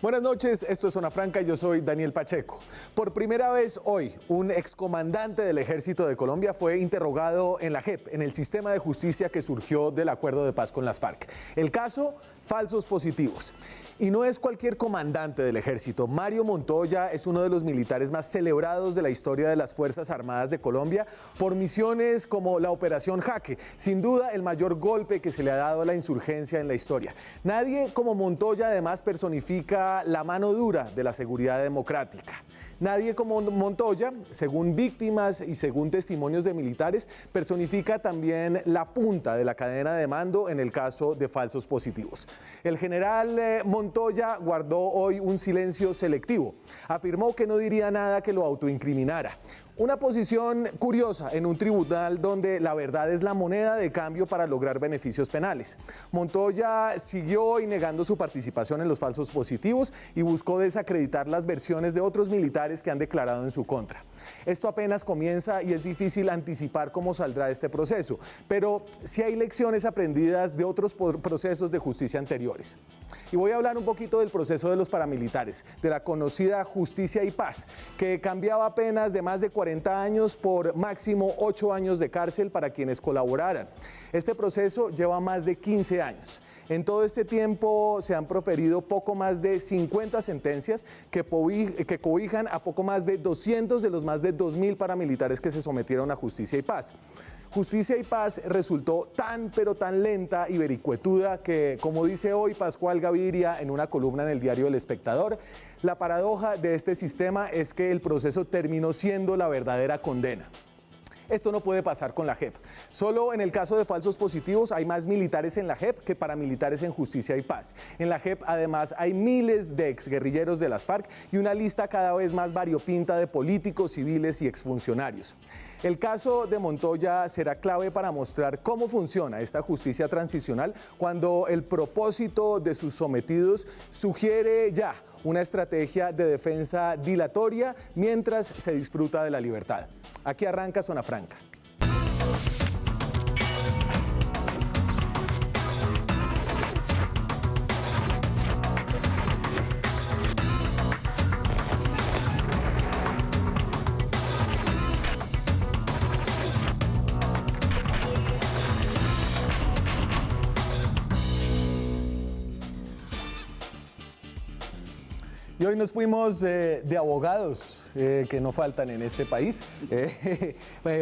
Buenas noches, esto es Zona Franca y yo soy Daniel Pacheco. Por primera vez hoy, un excomandante del Ejército de Colombia fue interrogado en la JEP, en el sistema de justicia que surgió del acuerdo de paz con las FARC. El caso, falsos positivos. Y no es cualquier comandante del Ejército. Mario Montoya es uno de los militares más celebrados de la historia de las Fuerzas Armadas de Colombia por misiones como la Operación Jaque. Sin duda, el mayor golpe que se le ha dado a la insurgencia en la historia. Nadie como Montoya además personifica la mano dura de la seguridad democrática. Nadie como Montoya, según víctimas y según testimonios de militares, personifica también la punta de la cadena de mando en el caso de falsos positivos. El general Montoya guardó hoy un silencio selectivo. Afirmó que no diría nada que lo autoincriminara. Una posición curiosa en un tribunal donde la verdad es la moneda de cambio para lograr beneficios penales. Montoya siguió hoy negando su participación en los falsos positivos y buscó desacreditar las versiones de otros militares que han declarado en su contra. Esto apenas comienza y es difícil anticipar cómo saldrá este proceso, pero sí hay lecciones aprendidas de otros procesos de justicia anteriores. Y voy a hablar un poquito del proceso de los paramilitares, de la conocida Justicia y Paz, que cambiaba penas de más de 40 años por máximo 8 años de cárcel para quienes colaboraran. Este proceso lleva más de 15 años. En todo este tiempo se han proferido poco más de 50 sentencias que cobijan a poco más de 200 de los más de 2.000 paramilitares que se sometieron a Justicia y Paz. Justicia y Paz resultó pero tan lenta y vericuetuda que, como dice hoy Pascual Gaviria en una columna en el diario El Espectador, la paradoja de este sistema es que el proceso terminó siendo la verdadera condena. Esto no puede pasar con la JEP. Solo en el caso de falsos positivos hay más militares en la JEP que paramilitares en Justicia y Paz. En la JEP además hay miles de exguerrilleros de las FARC y una lista cada vez más variopinta de políticos, civiles y exfuncionarios. El caso de Montoya será clave para mostrar cómo funciona esta justicia transicional cuando el propósito de sus sometidos sugiere ya una estrategia de defensa dilatoria mientras se disfruta de la libertad. Aquí arranca Zona Franca. Y hoy nos fuimos de abogados que no faltan en este país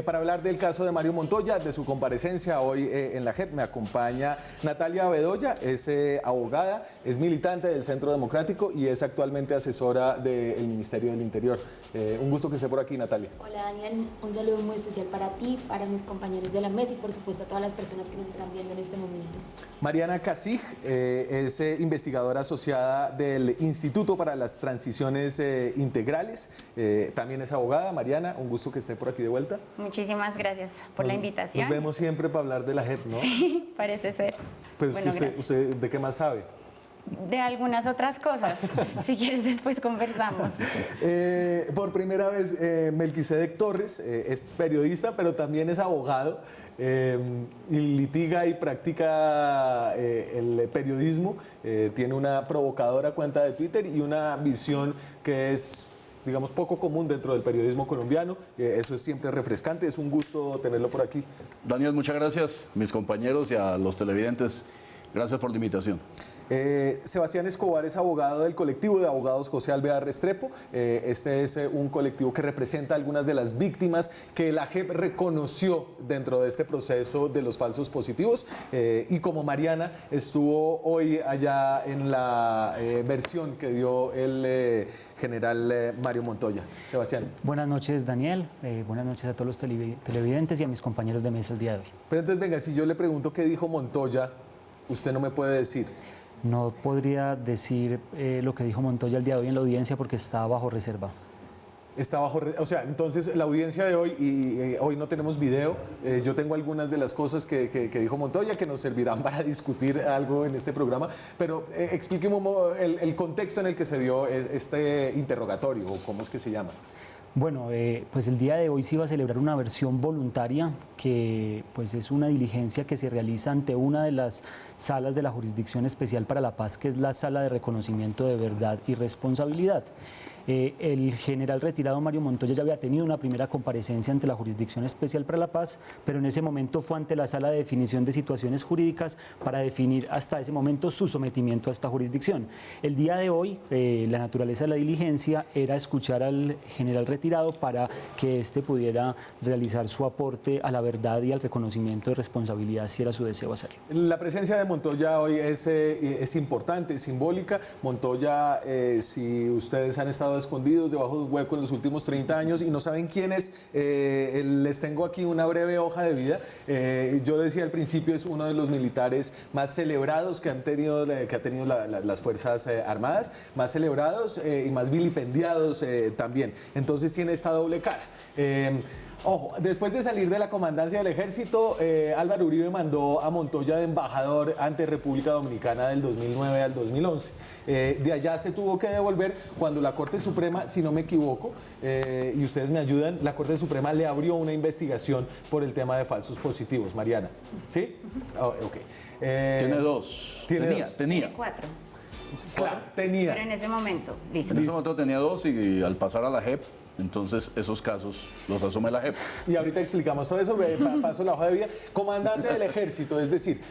para hablar del caso de Mario Montoya, de su comparecencia hoy en la JEP. Me acompaña Natalia Bedoya, es abogada, es militante del Centro Democrático y es actualmente asesora del Ministerio del Interior. Un gusto que esté por aquí, Natalia. Hola, Daniel, un saludo muy especial para ti, para mis compañeros de la mesa y por supuesto a todas las personas que nos están viendo en este momento. Mariana Casig es investigadora asociada del Instituto para las Transiciones Integrales. También es abogada. Mariana, un gusto que esté por aquí de vuelta. Muchísimas gracias por la invitación. Nos vemos siempre para hablar de la JEP, ¿no? Sí, parece ser. Pues bueno, es que usted, ¿de qué más sabe? De algunas otras cosas. Si quieres, después conversamos. Por primera vez, Melquisedec Torres es periodista, pero también es abogado. Y litiga y practica el periodismo. Tiene una provocadora cuenta de Twitter y una visión que es, digamos, poco común dentro del periodismo colombiano. Eso es siempre refrescante. Es un gusto tenerlo por aquí. Daniel, muchas gracias, mis compañeros y a los televidentes. Gracias por la invitación. Sebastián Escobar es abogado del colectivo de abogados José Alvear Restrepo. Este es un colectivo que representa algunas de las víctimas que la JEP reconoció dentro de este proceso de los falsos positivos. Y como Mariana estuvo hoy allá en la versión que dio el general Mario Montoya. Sebastián. Buenas noches, Daniel. Buenas noches a todos los televidentes y a mis compañeros de mesa el día de hoy. Pero entonces, venga, si yo le pregunto qué dijo Montoya, usted no me puede decir. No podría decir lo que dijo Montoya el día de hoy en la audiencia porque está bajo reserva. Está bajo, o sea, entonces la audiencia de hoy, y hoy no tenemos video, yo tengo algunas de las cosas que dijo Montoya que nos servirán para discutir algo en este programa, pero explíqueme el contexto en el que se dio este interrogatorio, o cómo es que se llama. Bueno, pues el día de hoy se iba a celebrar una versión voluntaria que pues es una diligencia que se realiza ante una de las salas de la Jurisdicción Especial para la Paz, que es la Sala de Reconocimiento de Verdad y Responsabilidad. El general retirado Mario Montoya ya había tenido una primera comparecencia ante la Jurisdicción Especial para la Paz, pero en ese momento fue ante la Sala de Definición de Situaciones Jurídicas para definir hasta ese momento su sometimiento a esta jurisdicción. El día de hoy, la naturaleza de la diligencia era escuchar al general retirado para que éste pudiera realizar su aporte a la verdad y al reconocimiento de responsabilidad, si era su deseo hacerlo. La presencia de Montoya hoy es importante, es simbólica. Montoya, si ustedes han estado escondidos debajo de un hueco en los últimos 30 años y no saben quién es, les tengo aquí una breve hoja de vida. Yo decía al principio, es uno de los militares más celebrados que ha tenido las Fuerzas Armadas, más celebrados y más vilipendiados también. Entonces tiene esta doble cara. Ojo, después de salir de la comandancia del ejército, Álvaro Uribe mandó a Montoya de embajador ante República Dominicana del 2009 al 2011. De allá se tuvo que devolver cuando la Corte Suprema, si no me equivoco, y ustedes me ayudan, la Corte Suprema le abrió una investigación por el tema de falsos positivos. Mariana, ¿sí? Oh, ok. Tiene dos. Tiene 4. Claro, tenía. Pero en ese momento, listo. En ese momento tenía 2 y al pasar a la JEP, entonces esos casos los asume la JEP. Y ahorita explicamos todo eso, paso la hoja de vida. Comandante del ejército, es decir,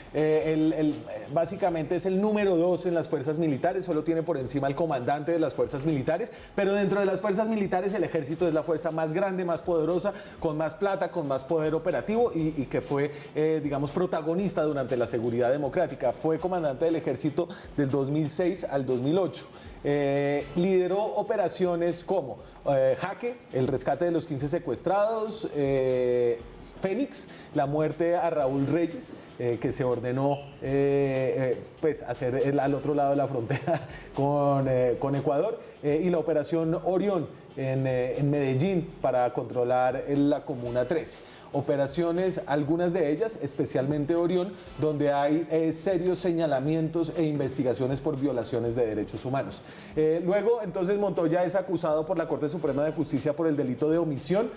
básicamente es el número 2 en las fuerzas militares, solo tiene por encima el comandante de las fuerzas militares, pero dentro de las fuerzas militares el ejército es la fuerza más grande, más poderosa, con más plata, con más poder operativo y que fue, digamos, protagonista durante la seguridad democrática. Fue comandante del ejército del 2006 al 2008. Lideró operaciones como Jaque, el rescate de los 15 secuestrados, Fénix, la muerte a Raúl Reyes, que se ordenó pues hacer al otro lado de la frontera con Ecuador, y la operación Orión en Medellín para controlar la Comuna 13. Operaciones, algunas de ellas, especialmente Orión, donde hay serios señalamientos e investigaciones por violaciones de derechos humanos. Luego, entonces, Montoya es acusado por la Corte Suprema de Justicia por el delito de omisión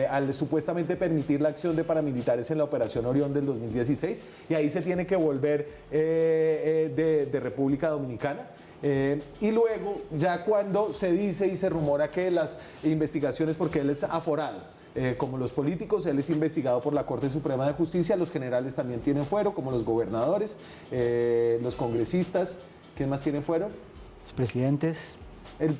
al supuestamente permitir la acción de paramilitares en la Operación Orión del 2016, y ahí se tiene que volver de República Dominicana. Y luego, ya cuando se dice y se rumora que las investigaciones, porque él es aforado, como los políticos, él es investigado por la Corte Suprema de Justicia, los generales también tienen fuero, como los gobernadores, los congresistas, ¿quién más tiene fuero? Los presidentes.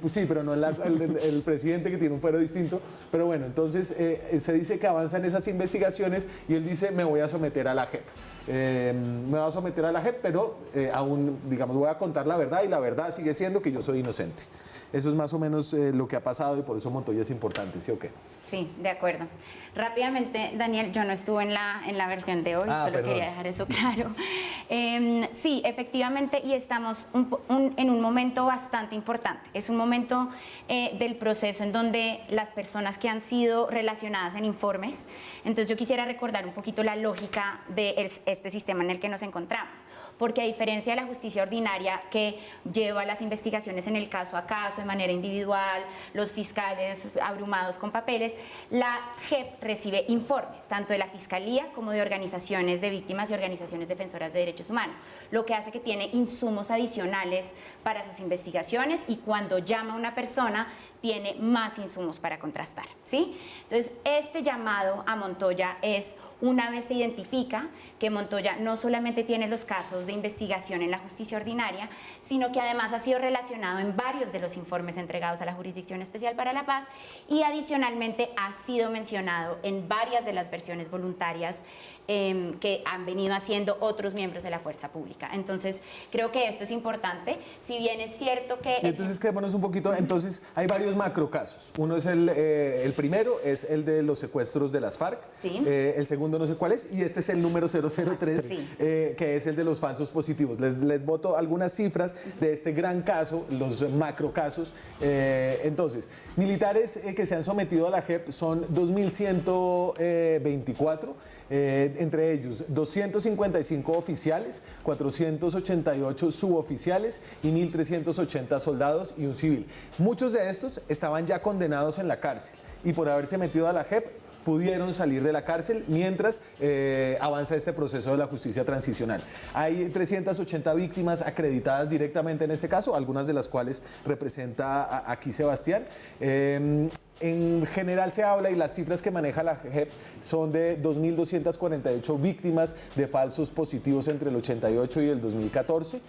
Sí, pero no el presidente, que tiene un fuero distinto. Pero bueno, entonces se dice que avanzan esas investigaciones y él dice, me voy a someter a la JEP. Me voy a someter a la JEP, pero aún, digamos, voy a contar la verdad, y la verdad sigue siendo que yo soy inocente. Eso es más o menos lo que ha pasado, y por eso Montoya es importante, ¿sí o qué? Sí, de acuerdo. Rápidamente, Daniel, yo no estuve en la versión de hoy, solo perdón. quería dejar eso claro. Sí, efectivamente, y estamos en un momento bastante importante. Es un momento del proceso en donde las personas que han sido relacionadas en informes, entonces yo quisiera recordar un poquito la lógica de este sistema en el que nos encontramos, porque a diferencia de la justicia ordinaria, que lleva las investigaciones en el caso a caso, de manera individual, los fiscales abrumados con papeles, la JEP recibe informes, tanto de la Fiscalía como de organizaciones de víctimas y organizaciones defensoras de derechos humanos, lo que hace que tiene insumos adicionales para sus investigaciones, y cuando llama a una persona tiene más insumos para contrastar, ¿sí? Entonces, este llamado a Montoya es, una vez se identifica que Montoya no solamente tiene los casos de investigación en la justicia ordinaria, sino que además ha sido relacionado en varios de los informes entregados a la Jurisdicción Especial para la Paz, y adicionalmente ha sido mencionado en varias de las versiones voluntarias que han venido haciendo otros miembros de la fuerza pública. Entonces, creo que esto es importante, si bien es cierto que... Entonces, quedémonos un poquito. Entonces, hay varios macrocasos. Uno es el primero, es el de los secuestros de las FARC. Sí. El segundo segundo no sé cuál es, y este es el número 003, Sí. Que es el de los falsos positivos. Les boto algunas cifras de este gran caso, los macro casos. Entonces, militares que se han sometido a la JEP son 2.124, entre ellos 255 oficiales, 488 suboficiales y 1.380 soldados y un civil. Muchos de estos estaban ya condenados en la cárcel y por haberse metido a la JEP pudieron salir de la cárcel mientras avanza este proceso de la justicia transicional. Hay 380 víctimas acreditadas directamente en este caso, algunas de las cuales representa aquí Sebastián. En general se habla, y las cifras que maneja la JEP son de 2.248 víctimas de falsos positivos entre el 88 y el 2014,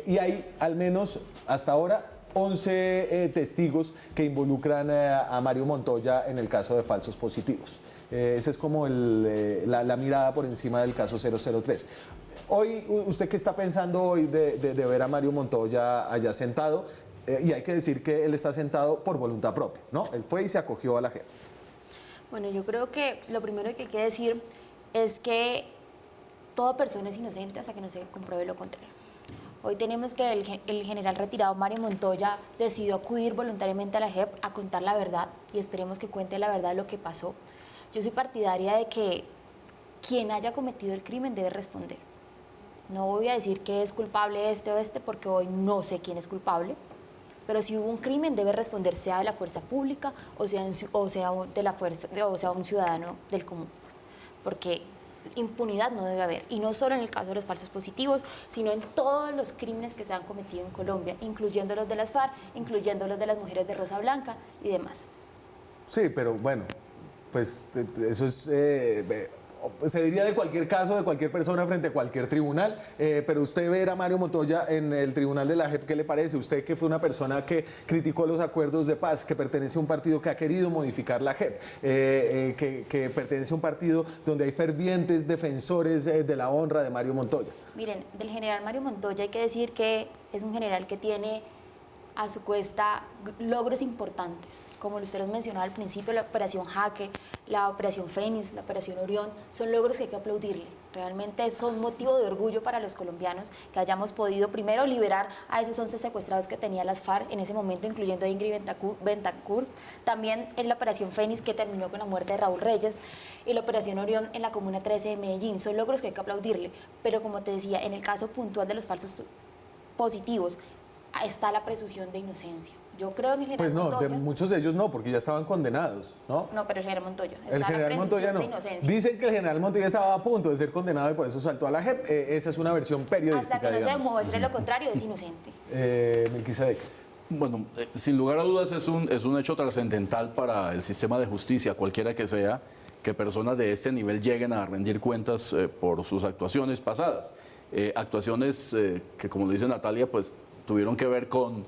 y hay al menos hasta ahora 11 testigos que involucran a Mario Montoya en el caso de falsos positivos. Esa es como la mirada por encima del caso 003. Hoy, ¿usted qué está pensando hoy de ver a Mario Montoya allá sentado? Y hay que decir que él está sentado por voluntad propia, ¿no? Él fue y se acogió a la JEP. Bueno, yo creo que lo primero que hay que decir es que toda persona es inocente hasta que no se compruebe lo contrario. Hoy tenemos que el general retirado Mario Montoya decidió acudir voluntariamente a la JEP a contar la verdad y esperemos que cuente la verdad de lo que pasó. Yo soy partidaria de que quien haya cometido el crimen debe responder. No voy a decir que es culpable este o este porque hoy no sé quién es culpable, pero si hubo un crimen debe responder sea de la fuerza pública o sea un ciudadano del común, porque impunidad no debe haber, y no solo en el caso de los falsos positivos, sino en todos los crímenes que se han cometido en Colombia, incluyendo los de las FARC, incluyendo los de las mujeres de Rosa Blanca y demás. Sí, pero bueno, pues eso es... se diría de cualquier caso, de cualquier persona frente a cualquier tribunal, pero usted ver a Mario Montoya en el tribunal de la JEP, ¿qué le parece? Usted que fue una persona que criticó los acuerdos de paz, que pertenece a un partido que ha querido modificar la JEP, que pertenece a un partido donde hay fervientes defensores de la honra de Mario Montoya. Miren, del general Mario Montoya hay que decir que es un general que tiene a su cuesta logros importantes. Como usted los mencionó al principio, la operación Jaque, la operación Fénix, la operación Orión, son logros que hay que aplaudirle. Realmente son motivo de orgullo para los colombianos que hayamos podido primero liberar a esos 11 secuestrados que tenía las FARC en ese momento, incluyendo a Ingrid Betancourt, también en la operación Fénix que terminó con la muerte de Raúl Reyes, y la operación Orión en la Comuna 13 de Medellín. Son logros que hay que aplaudirle, pero como te decía, en el caso puntual de los falsos positivos, está la presunción de inocencia. Yo creo en el general Pues no, Montoya. de muchos de ellos no, porque ya estaban condenados, ¿no? No, pero el general Montoya. Está El general la Montoya presunción no. de inocencia. Dicen que el general Montoya estaba a punto de ser condenado y por eso saltó a la JEP. Esa es una versión periodística, Hasta que no se digamos. demuestre lo contrario, es inocente. Melquisedec. Bueno, sin lugar a dudas es un hecho trascendental para el sistema de justicia, cualquiera que sea, que personas de este nivel lleguen a rendir cuentas por sus actuaciones pasadas. Actuaciones que, como lo dice Natalia, pues tuvieron que ver con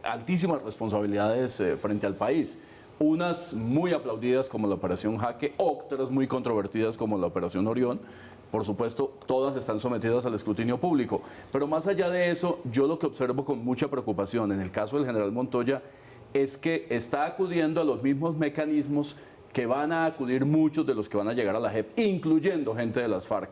altísimas responsabilidades frente al país. Unas muy aplaudidas como la Operación Jaque, otras muy controvertidas como la Operación Orión. Por supuesto, todas están sometidas al escrutinio público. Pero más allá de eso, yo lo que observo con mucha preocupación en el caso del general Montoya es que está acudiendo a los mismos mecanismos que van a acudir muchos de los que van a llegar a la JEP, incluyendo gente de las FARC.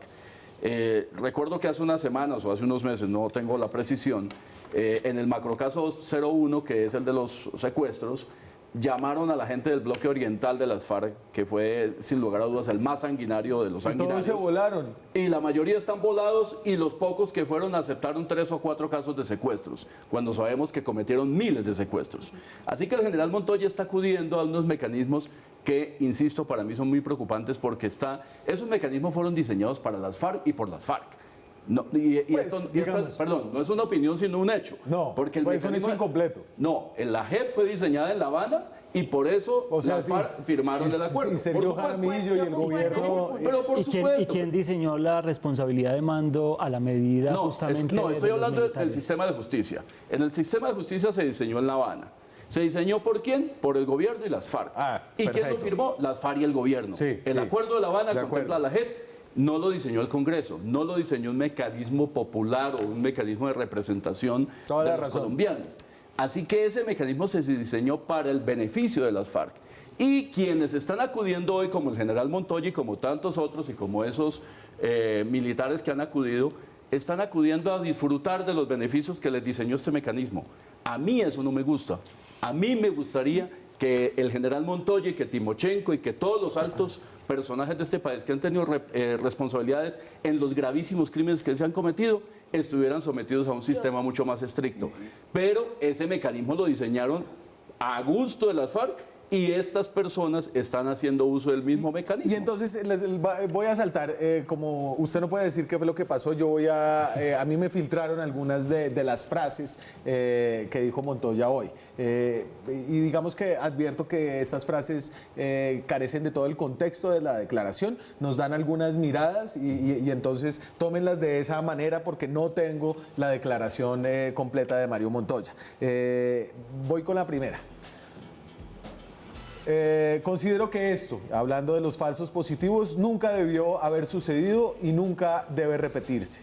Recuerdo que hace unas semanas o hace unos meses, no tengo la precisión, en el macrocaso 01, que es el de los secuestros, llamaron a la gente del bloque oriental de las FARC, que fue sin lugar a dudas el más sanguinario de los sanguinarios. Todos se volaron. Y la mayoría están volados y los pocos que fueron aceptaron 3 o 4 casos de secuestros, cuando sabemos que cometieron miles de secuestros. Así que el general Montoya está acudiendo a unos mecanismos que, insisto, para mí son muy preocupantes porque esos mecanismos fueron diseñados para las FARC y por las FARC. No, perdón, no es una opinión sino un hecho. No, porque el pues es un hecho incompleto. No, la JEP fue diseñada en La Habana y por eso las FARC firmaron el acuerdo. Y Sergio Jaramillo y el gobierno... Pero por supuesto. ¿Y quién diseñó la responsabilidad de mando a la medida justamente? No, estoy de los hablando del militares? sistema de justicia. En el sistema de justicia se diseñó en La Habana. ¿Se diseñó por quién? Por el gobierno y las FARC. ¿Y quién lo firmó? Las FARC y el gobierno. El acuerdo de La Habana contempla a la JEP. No lo diseñó el Congreso, no lo diseñó un mecanismo popular o un mecanismo de representación de los colombianos. Así que ese mecanismo se diseñó para el beneficio de las FARC. Y quienes están acudiendo hoy, como el general Montoya y como tantos otros y como esos militares que han acudido, están acudiendo a disfrutar de los beneficios que les diseñó este mecanismo. A mí eso no me gusta. A mí me gustaría que el general Montoya y que Timochenko y que todos los altos personajes de este país que han tenido responsabilidades en los gravísimos crímenes que se han cometido estuvieran sometidos a un sistema mucho más estricto. Pero ese mecanismo lo diseñaron a gusto de las FARC y estas personas están haciendo uso del mismo mecanismo. Y entonces voy a saltar, como usted no puede decir qué fue lo que pasó, yo voy a mí me filtraron algunas de las frases que dijo Montoya hoy. Y digamos que advierto que estas frases carecen de todo el contexto de la declaración, nos dan algunas miradas y entonces tómenlas de esa manera porque no tengo la declaración completa de Mario Montoya. Voy con la primera. Considero que esto, hablando de los falsos positivos, nunca debió haber sucedido y nunca debe repetirse.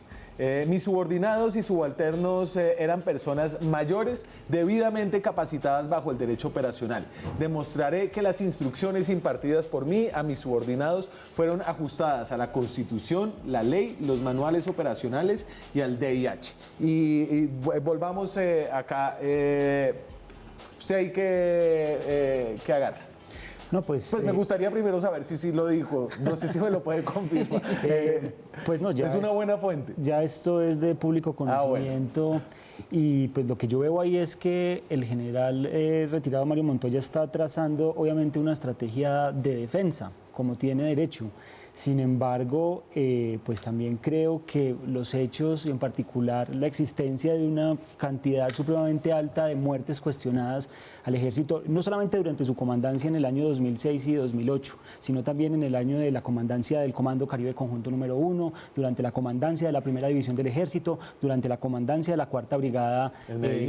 Mis subordinados y subalternos eran personas mayores debidamente capacitadas bajo el derecho operacional. Demostraré que las instrucciones impartidas por mí a mis subordinados fueron ajustadas a la Constitución, la ley, los manuales operacionales y al DIH. Y volvamos acá. ¿Usted ahí qué agarra? No, pues me gustaría primero saber si sí lo dijo. No sé si me lo puede confirmar. pues no, ya es una buena fuente. Ya esto es de público conocimiento. Bueno. Y pues lo que yo veo ahí es que el general retirado Mario Montoya está trazando obviamente una estrategia de defensa, como tiene derecho. Sin embargo, pues también creo que los hechos, y en particular la existencia de una cantidad supremamente alta de muertes cuestionadas al ejército, no solamente durante su comandancia en el año 2006 y 2008, sino también en el año de la comandancia del Comando Caribe Conjunto número 1, durante la comandancia de la Primera División del Ejército, durante la comandancia de la Cuarta Brigada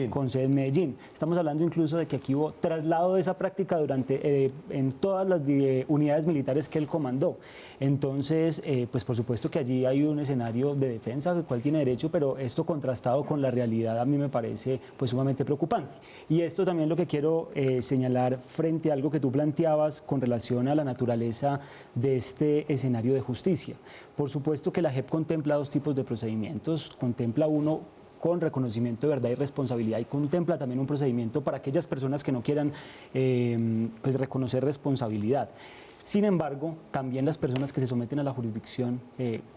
con sede en Medellín. Estamos hablando incluso de que aquí hubo traslado de esa práctica en todas las unidades militares que él comandó. Entonces, pues por supuesto que allí hay un escenario de defensa, el cual tiene derecho, pero esto contrastado con la realidad a mí me parece pues sumamente preocupante. Y esto también lo que quiero señalar frente a algo que tú planteabas con relación a la naturaleza de este escenario de justicia. Por supuesto que la JEP contempla dos tipos de procedimientos, contempla uno con reconocimiento de verdad y responsabilidad y contempla también un procedimiento para aquellas personas que no quieran pues reconocer responsabilidad. Sin embargo, también las personas que se someten a la jurisdicción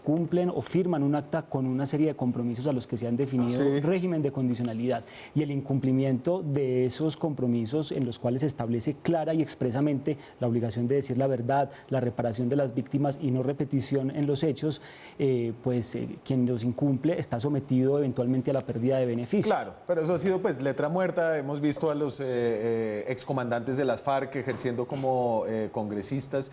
cumplen o firman un acta con una serie de compromisos a los que se han definido régimen de condicionalidad. Y el incumplimiento de esos compromisos en los cuales se establece clara y expresamente la obligación de decir la verdad, la reparación de las víctimas y no repetición en los hechos, quien los incumple está sometido eventualmente a la pérdida de beneficios. Claro, pero eso ha sido pues letra muerta. Hemos visto a los excomandantes de las FARC ejerciendo como congresistas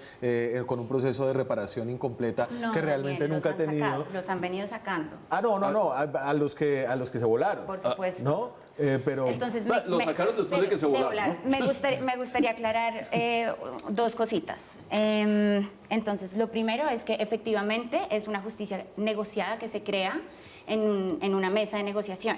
con un proceso de reparación incompleta que realmente nunca ha tenido. Los han venido sacando. No, a los que se volaron. Por supuesto. ¿No? Pero entonces lo sacaron después de que se volaron, ¿no? Me gustaría aclarar dos cositas. Entonces, lo primero es que efectivamente es una justicia negociada que se crea en una mesa de negociación.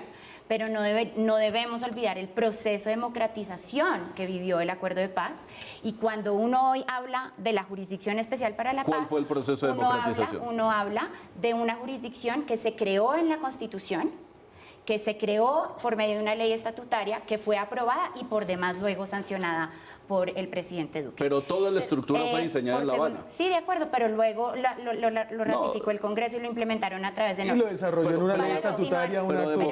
Pero no debemos olvidar el proceso de democratización que vivió el Acuerdo de Paz. Y cuando uno hoy habla de la Jurisdicción Especial para la Paz... ¿Cuál fue el proceso de democratización? Uno habla de una jurisdicción que se creó en la Constitución, que se creó por medio de una ley estatutaria que fue aprobada y por demás luego sancionada por el presidente Duque. Pero toda la estructura fue diseñada en La Habana. Sí, de acuerdo, pero luego lo ratificó el Congreso y lo implementaron a través de... Y lo desarrolló en una ley estatutaria, un acto...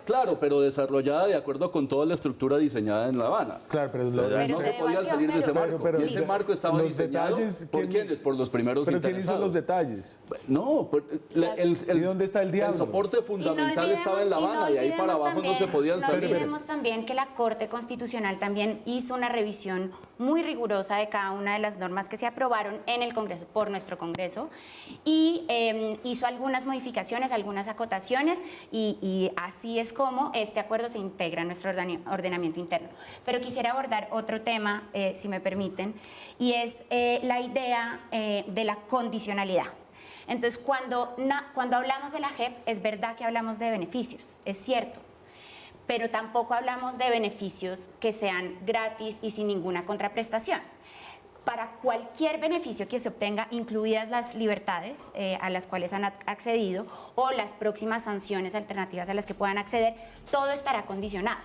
Claro, pero desarrollada de acuerdo con toda la estructura diseñada en La Habana. Claro, pero no se podía salir de ese marco. Y ese marco estaba diseñado ¿por quiénes? Por los primeros interesados. ¿Pero quién hizo los detalles? No, ¿y dónde está el diablo? El soporte fundamental estaba en La Habana y ahí para abajo no se podían salir. No olvidemos también que la Corte Constitucional también hizo una revisión muy rigurosa de cada una de las normas que se aprobaron en el Congreso, por nuestro Congreso, y hizo algunas modificaciones, algunas acotaciones, y así es como este acuerdo se integra en nuestro ordenamiento interno. Pero quisiera abordar otro tema, si me permiten, y es la idea de la condicionalidad. Entonces, cuando hablamos de la JEP, es verdad que hablamos de beneficios, es cierto, pero tampoco hablamos de beneficios que sean gratis y sin ninguna contraprestación. Para cualquier beneficio que se obtenga, incluidas las libertades a las cuales han accedido o las próximas sanciones alternativas a las que puedan acceder, todo estará condicionado.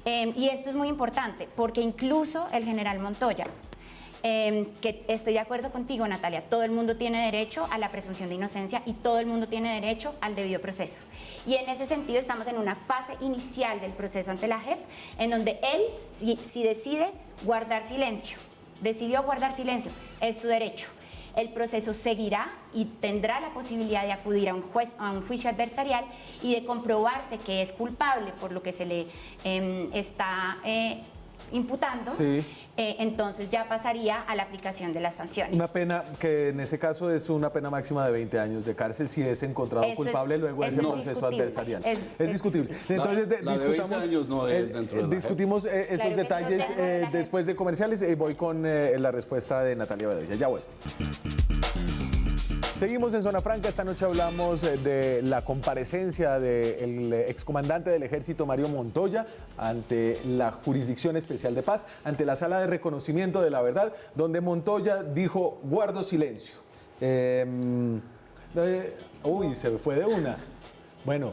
Y esto es muy importante porque incluso el general Montoya, que estoy de acuerdo contigo, Natalia, todo el mundo tiene derecho a la presunción de inocencia y todo el mundo tiene derecho al debido proceso. Y en ese sentido estamos en una fase inicial del proceso ante la JEP, en donde él, si decide guardar silencio, decidió guardar silencio, es su derecho. El proceso seguirá y tendrá la posibilidad de acudir a un juicio adversarial y de comprobarse que es culpable por lo que se le está imputando. Sí. Entonces ya pasaría a la aplicación de las sanciones. Una pena que en ese caso es una pena máxima de 20 años de cárcel si es encontrado culpable luego de ese proceso adversarial. Es discutible. Entonces la de 20 años no es dentro de la discutimos esos Claro que detalles no es dentro de la después de comerciales y voy con la respuesta de Natalia Bedoya. Ya vuelvo. Seguimos en Zona Franca. Esta noche hablamos de la comparecencia del excomandante del Ejército Mario Montoya ante la Jurisdicción Especial de Paz, ante la Sala de Reconocimiento de la Verdad, donde Montoya dijo: guardo silencio. Uy, se fue de una. Bueno,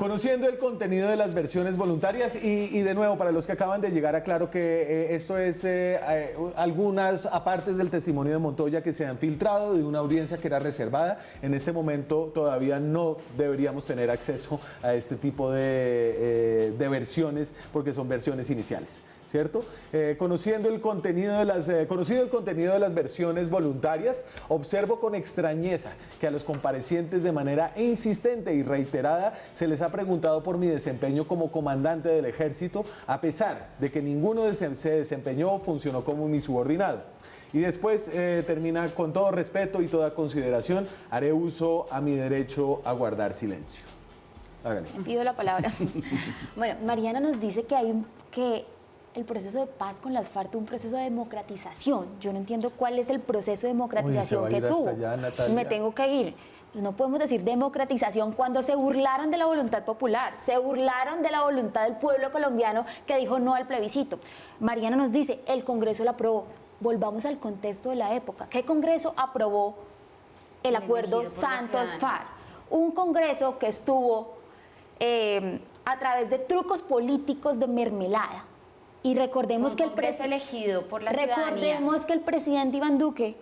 conociendo el contenido de las versiones voluntarias y de nuevo, para los que acaban de llegar, aclaro que esto es algunas apartes del testimonio de Montoya que se han filtrado de una audiencia que era reservada. En este momento todavía no deberíamos tener acceso a este tipo de versiones porque son versiones iniciales, ¿cierto? Conocido el contenido de las versiones voluntarias, observo con extrañeza que a los comparecientes de manera insistente y reiterada se les ha preguntado por mi desempeño como comandante del ejército, a pesar de que ninguno se desempeñó o funcionó como mi subordinado. Y después termina: con todo respeto y toda consideración, haré uso a mi derecho a guardar silencio. Hágale. Pido la palabra. Bueno, Mariana nos dice que el proceso de paz con las FARC, un proceso de democratización. Yo no entiendo cuál es el proceso de democratización que tuvo. Me tengo que ir. No podemos decir democratización cuando se burlaron de la voluntad popular, se burlaron de la voluntad del pueblo colombiano que dijo no al plebiscito. Mariana nos dice: el Congreso lo aprobó. Volvamos al contexto de la época. ¿Qué Congreso aprobó el acuerdo Santos-FARC? Un Congreso que estuvo a través de trucos políticos de mermelada. Y recordemos que el elegido por la ciudadanía. Recordemos que el presidente Iván Duque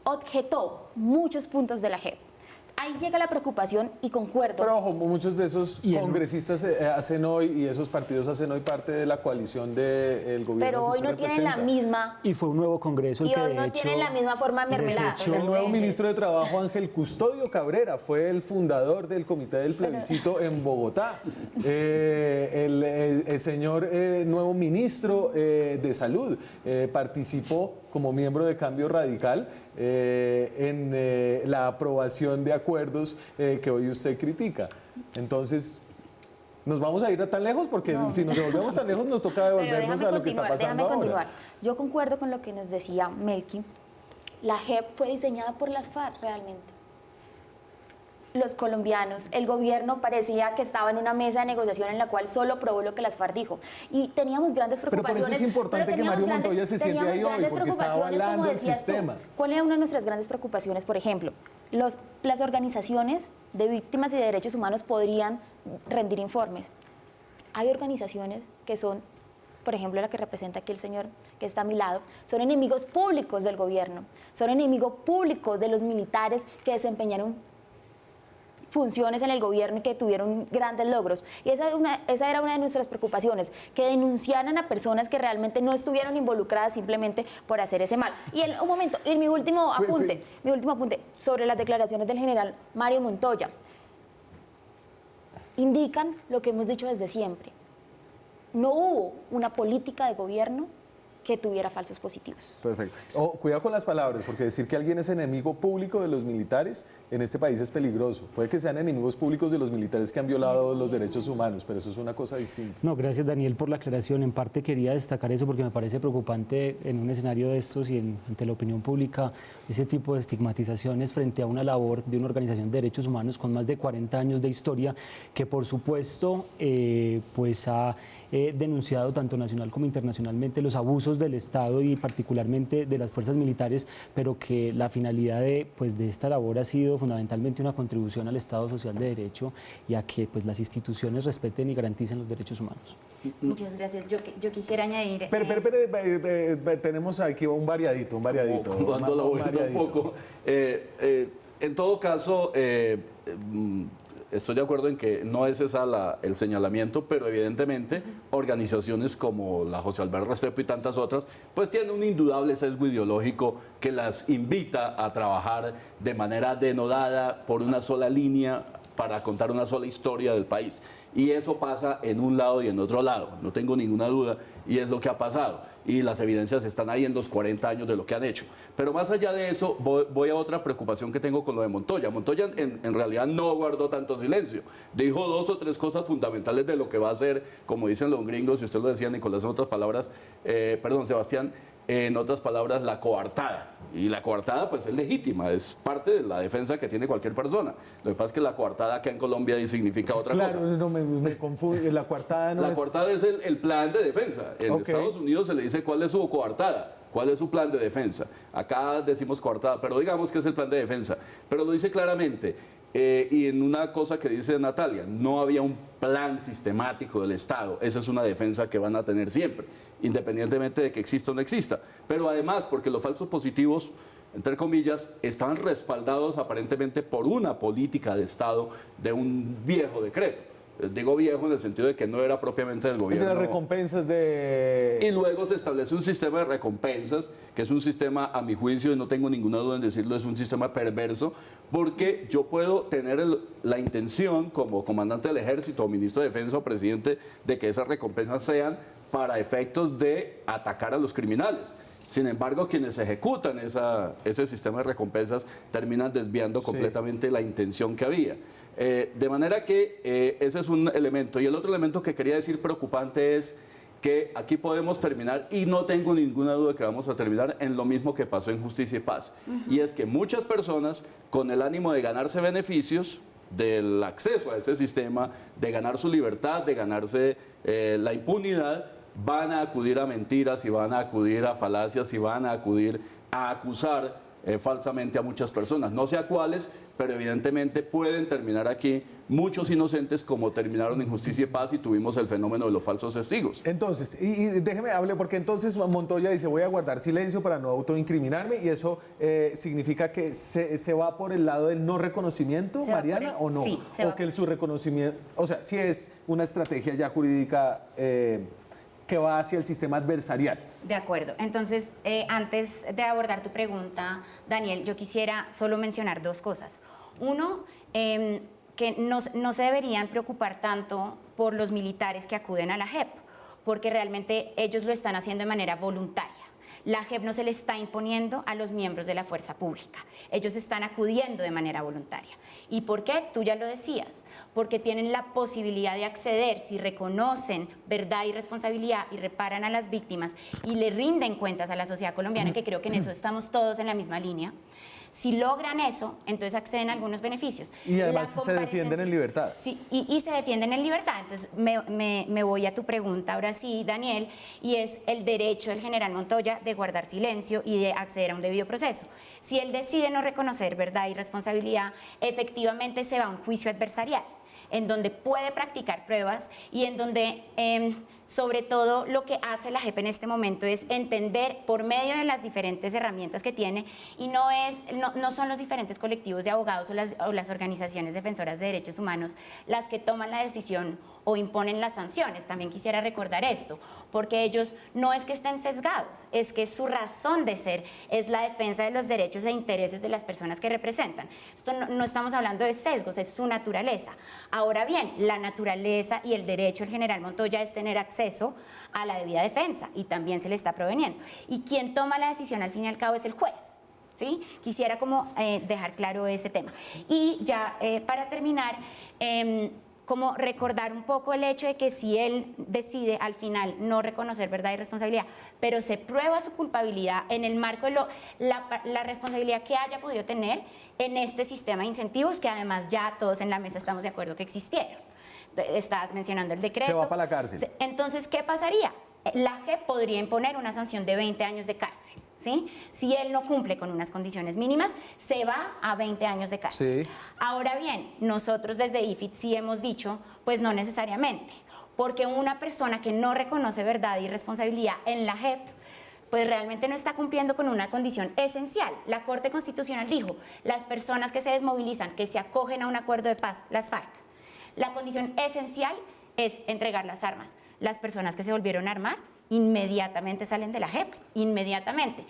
objetó muchos puntos de la JEP. Ahí llega la preocupación y concuerdo. Pero ojo, muchos de esos congresistas hacen hoy y esos partidos hacen hoy parte de la coalición del gobierno. Pero hoy no tienen la misma. Y fue un nuevo Congreso el Y que hoy no tienen la misma forma mermelada. El nuevo ministro de Trabajo, Ángel Custodio Cabrera, fue el fundador del Comité del Plebiscito en Bogotá. El señor nuevo ministro de Salud participó como miembro de Cambio Radical en la aprobación de acuerdos que hoy usted critica. Entonces, ¿nos vamos a ir tan lejos? Porque si nos devolvemos tan lejos nos toca devolvernos a lo que está pasando ahora. Continuar. Yo concuerdo con lo que nos decía Melqui. La JEP fue diseñada por las FARC realmente. Los colombianos, el gobierno parecía que estaba en una mesa de negociación en la cual solo aprobó lo que las FARC dijo. Y teníamos grandes preocupaciones. Pero por eso es importante que Mario Montoya se siente ahí hoy, porque está avalando el sistema. ¿Cuál era una de nuestras grandes preocupaciones? Por ejemplo, las organizaciones de víctimas y de derechos humanos podrían rendir informes. Hay organizaciones que son, por ejemplo, la que representa aquí el señor que está a mi lado, son enemigos públicos del gobierno, son enemigos públicos de los militares que desempeñaron funciones en el gobierno y que tuvieron grandes logros. Y esa era una de nuestras preocupaciones, que denunciaran a personas que realmente no estuvieron involucradas simplemente por hacer ese mal. Y un momento, y mi último apunte sobre las declaraciones del general Mario Montoya. Indican lo que hemos dicho desde siempre. No hubo una política de gobierno que tuviera falsos positivos. Perfecto. Cuidado con las palabras, porque decir que alguien es enemigo público de los militares en este país es peligroso. Puede que sean enemigos públicos de los militares que han violado los derechos humanos, pero eso es una cosa distinta. No, gracias Daniel por la aclaración. En parte quería destacar eso porque me parece preocupante en un escenario de estos y ante la opinión pública ese tipo de estigmatizaciones frente a una labor de una organización de derechos humanos con más de 40 años de historia que por supuesto pues ha denunciado tanto nacional como internacionalmente los abusos del Estado y particularmente de las fuerzas militares, pero que la finalidad de esta labor ha sido fundamentalmente una contribución al Estado social de derecho y a que pues, las instituciones respeten y garanticen los derechos humanos. Muchas gracias. Yo quisiera añadir... Tenemos aquí un variadito. Dando la vuelta un poco. En todo caso, estoy de acuerdo en que no es esa el señalamiento, pero evidentemente organizaciones como la José Alberto Restrepo y tantas otras, pues tienen un indudable sesgo ideológico que las invita a trabajar de manera denodada por una sola línea para contar una sola historia del país. Y eso pasa en un lado y en otro lado, no tengo ninguna duda, y es lo que ha pasado. Y las evidencias están ahí en los 40 años de lo que han hecho. Pero más allá de eso, voy a otra preocupación que tengo con lo de Montoya. Montoya en realidad no guardó tanto silencio. Dijo 2 o 3 cosas fundamentales de lo que va a hacer, como dicen los gringos, y usted lo decía, Nicolás, en otras palabras, Sebastián, en otras palabras, la coartada. Y la coartada pues es legítima, es parte de la defensa que tiene cualquier persona. Lo que pasa es que la coartada acá en Colombia significa otra cosa. Claro, no me confunde, la coartada no es... La coartada es el plan de defensa. En Estados Unidos se le dice cuál es su coartada, cuál es su plan de defensa. Acá decimos coartada, pero digamos que es el plan de defensa. Pero lo dice claramente. Y en una cosa que dice Natalia, no había un plan sistemático del Estado. Esa es una defensa que van a tener siempre, independientemente de que exista o no exista. Pero además, porque los falsos positivos, entre comillas, están respaldados aparentemente por una política de Estado de un viejo decreto. Digo viejo en el sentido de que no era propiamente del gobierno. De las recompensas de... Y luego se establece un sistema de recompensas, que es un sistema, a mi juicio, y no tengo ninguna duda en decirlo, es un sistema perverso, porque yo puedo tener la intención, como comandante del ejército, o ministro de defensa, o presidente, de que esas recompensas sean para efectos de atacar a los criminales. Sin embargo, quienes ejecutan ese sistema de recompensas terminan desviando completamente la intención que había. De manera que ese es un elemento. Y el otro elemento que quería decir preocupante es que aquí podemos terminar, y no tengo ninguna duda que vamos a terminar en lo mismo que pasó en Justicia y Paz. Y es que muchas personas, con el ánimo de ganarse beneficios del acceso a ese sistema, de ganar su libertad, de ganarse la impunidad, van a acudir a mentiras y van a acudir a falacias y van a acudir a acusar falsamente a muchas personas. No sé a cuáles, pero evidentemente pueden terminar aquí muchos inocentes como terminaron en Justicia y Paz y tuvimos el fenómeno de los falsos testigos. Entonces, y déjeme hable, porque entonces Montoya dice voy a guardar silencio para no autoincriminarme y eso significa que se va por el lado del no reconocimiento, Mariana, ¿o no? Sí, o que su reconocimiento, o sea, si es una estrategia ya jurídica que va hacia el sistema adversarial. De acuerdo. Entonces, antes de abordar tu pregunta, Daniel, yo quisiera solo mencionar 2 cosas. Uno, que no se deberían preocupar tanto por los militares que acuden a la JEP, porque realmente ellos lo están haciendo de manera voluntaria. La JEP no se le está imponiendo a los miembros de la fuerza pública. Ellos están acudiendo de manera voluntaria. ¿Y por qué? Tú ya lo decías. Porque tienen la posibilidad de acceder, si reconocen verdad y responsabilidad y reparan a las víctimas y le rinden cuentas a la sociedad colombiana, que creo que en eso estamos todos en la misma línea. Si logran eso, entonces acceden a algunos beneficios. Y además se defienden en libertad. Sí, y se defienden en libertad. Entonces me voy a tu pregunta ahora sí, Daniel, y es el derecho del general Montoya de guardar silencio y de acceder a un debido proceso. Si él decide no reconocer verdad y responsabilidad, efectivamente se va a un juicio adversarial, en donde puede practicar pruebas y en donde... sobre todo lo que hace la JEP en este momento es entender por medio de las diferentes herramientas que tiene, y no son los diferentes colectivos de abogados o las organizaciones defensoras de derechos humanos las que toman la decisión o imponen las sanciones. También quisiera recordar esto, porque ellos no es que estén sesgados, es que su razón de ser es la defensa de los derechos e intereses de las personas que representan. Esto no estamos hablando de sesgos, es su naturaleza. Ahora bien, la naturaleza y el derecho del general Montoya es tener acceso acceso a la debida defensa y también se le está proveniendo. Y quien toma la decisión al fin y al cabo es el juez. ¿Sí? Quisiera como dejar claro ese tema. Y ya para terminar, como recordar un poco el hecho de que si él decide al final no reconocer verdad y responsabilidad, pero se prueba su culpabilidad en el marco de la responsabilidad que haya podido tener en este sistema de incentivos, que además ya todos en la mesa estamos de acuerdo que existieron. Estabas mencionando el decreto. Se va para la cárcel. Entonces, ¿qué pasaría? La JEP podría imponer una sanción de 20 años de cárcel. ¿Sí? Si él no cumple con unas condiciones mínimas, se va a 20 años de cárcel. Sí. Ahora bien, nosotros desde IFIT sí hemos dicho, pues no necesariamente, porque una persona que no reconoce verdad y responsabilidad en la JEP, pues realmente no está cumpliendo con una condición esencial. La Corte Constitucional dijo, las personas que se desmovilizan, que se acogen a un acuerdo de paz, las FARC, la condición esencial es entregar las armas. Las personas que se volvieron a armar inmediatamente salen de la JEP, inmediatamente.